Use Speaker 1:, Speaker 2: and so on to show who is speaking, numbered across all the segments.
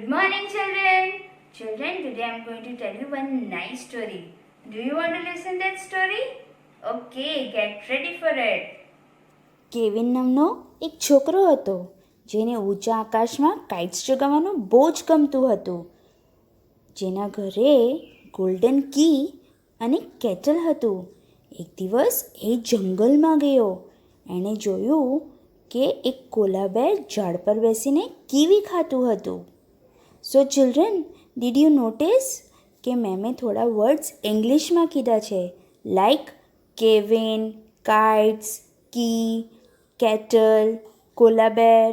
Speaker 1: Good morning, children. Children, today I am going to tell you one nice story. Do you want to listen that story? Okay, get ready for it.
Speaker 2: Kevin નામનો એક છોકરો હતો જેને ઊંચા આકાશમાં kites ચગાવવાનું બહુ જ ગમતું હતું. જેના ઘરે ગોલ્ડન કી અને કેટલ હતું. એક દિવસ એ જંગલમાં ગયો. એણે જોયું કે એક કોલા બેર ઝાડ પર બેસીને કીવી ખાતું હતું. So children, did you notice કે મેમે થોડા વર્ડ્સ ઇંગ્લિશમાં કીધા છે, like Kevin, kites, key, kettle, koala bear,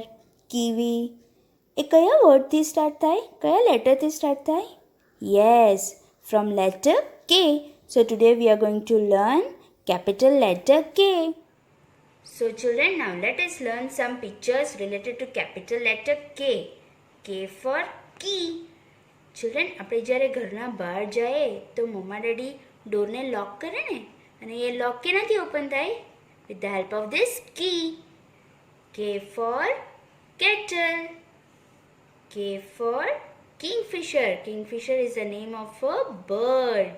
Speaker 2: kiwi. એ કયા વર્ડથી સ્ટાર્ટ થાય? કયા લેટરથી સ્ટાર્ટ થાય? Yes, from letter K. So today we are going to learn capital letter K.
Speaker 1: So, children, now let us learn some pictures related to capital letter K. K for key. Children, આપણે જ્યારે ઘરના બહાર જઈએ તો મમ્મા daddy ડોરને લોક કરે ને, અને એ લોક કેનાથી open થાય? With the help of this key. K for kettle. K for kingfisher. Kingfisher is the name of a bird.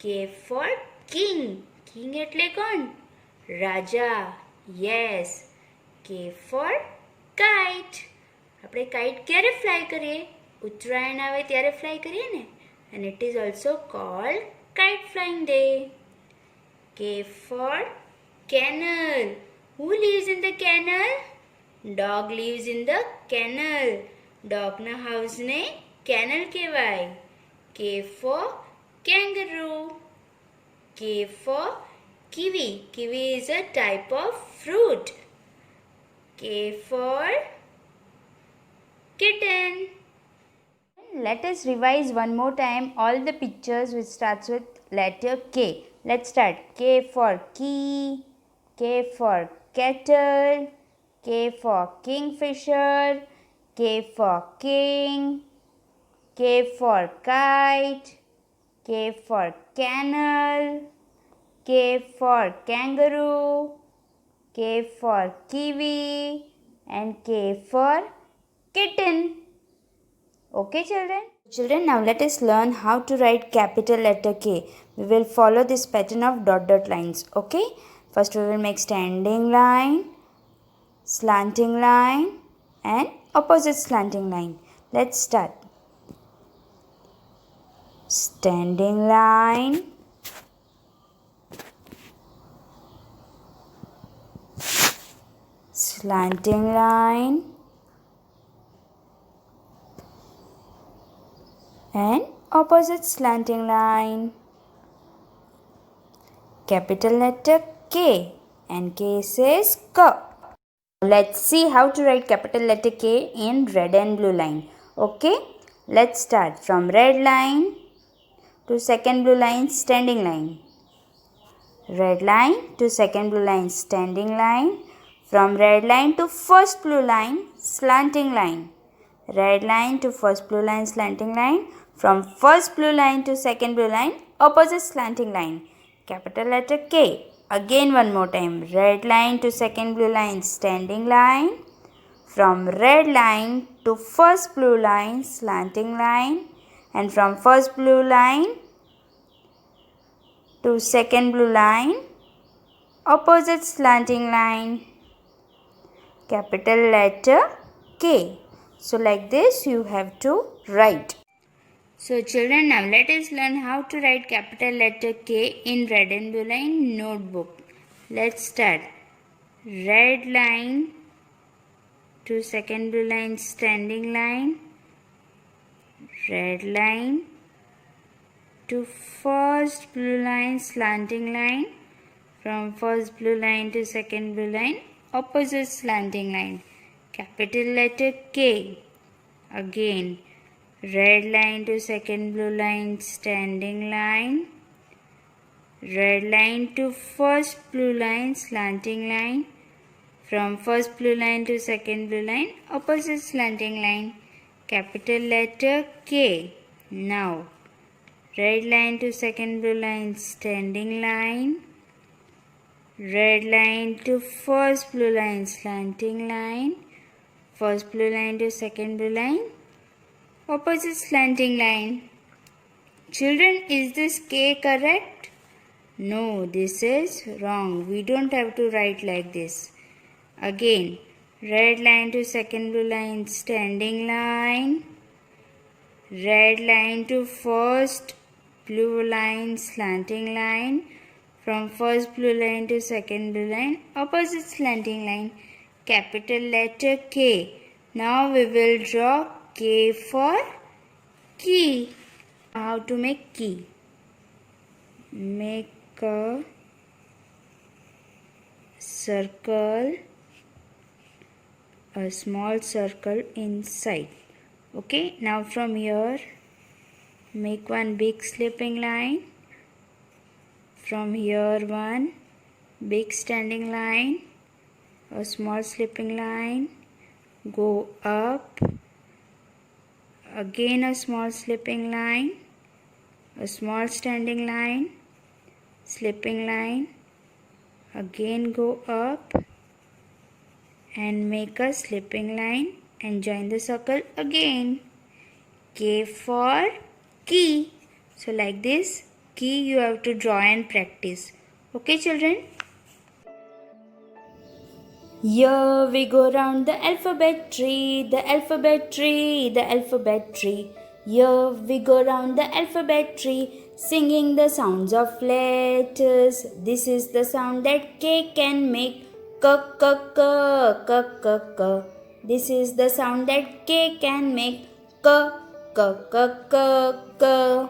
Speaker 1: K for king. King એટલે કોણ? રાજા. Yes. K for kite. આપણે કાઇટ ક્યારે ફ્લાય કરીએ? ઉત્તરાયણ આવે ત્યારે ફ્લાય કરીએ ને, and it is also called kite flying day. K for kennel. Who lives in the kennel? Dog lives in the kennel. Dogના હાઉસને kennel કહેવાય. K for kangaroo. K for kiwi. Kiwi is a type of fruit. K for kitten. Let us revise one more time all the pictures which starts with letter K. Let's start. K for key, K for kettle, K for kingfisher, K for king, K for kite, K for kennel, K for kangaroo, K for kiwi, and K for kitten. Okay, children? Children, now let us learn how to write capital letter K. We will follow this pattern of dot lines. Okay? First we will make standing line, slanting line, and opposite slanting line. Let's start. Standing line, slanting line, and opposite slanting line. Capital letter K, and K says K. Let's see how to write capital letter K in red and blue line. Okay, let's start from red line to second blue line, standing line. Red line to second blue line, standing line. From red line to first blue line, slanting line. Red line to first blue line, slanting line. From first blue line to second blue line, opposite slanting line. Capital letter K. Again one more time. Red line to second blue line, standing line. From red line to first blue line, slanting line. And from first blue line to second blue line, opposite slanting line. Capital letter K. So like this you have to write. So children, now let us learn how to write capital letter K in red and blue line notebook. Let's start. Red line to second blue line, standing line. Red line to first blue line, slanting line. From first blue line to second blue line, opposite slanting line. Capital letter K. Again, red line to second blue line, standing line. Red line to first blue line, slanting line. From first blue line to second blue line, opposite slanting line. Capital letter K. Now, red line to second blue line, standing line. Red line to first blue line, slanting line. First blue line to second blue line, opposite slanting line. Children, is this K correct? No, this is wrong. We don't have to write like this. Again, red line to second blue line, standing line. Red line to first blue line, slanting line. From first blue line to second blue line, opposite slanting line. Capital letter K. Now we will draw K for key. How to make key? Make a circle, a small circle inside. Okay, now from here make one big slipping line. From here one big standing line, a small slipping line, go up, again a small slipping line, a small standing line, slipping line, again go up and make a slipping line and join the circle again. K for key. So like this, key you have to draw and practice. Okay children? Here we go round the alphabet tree, the alphabet tree, the alphabet tree. Here we go round the alphabet tree, singing the sounds of letters. This is the sound that K can make. K, k, k, k, k, k. This is the sound that K can make. K, k, k, k, k.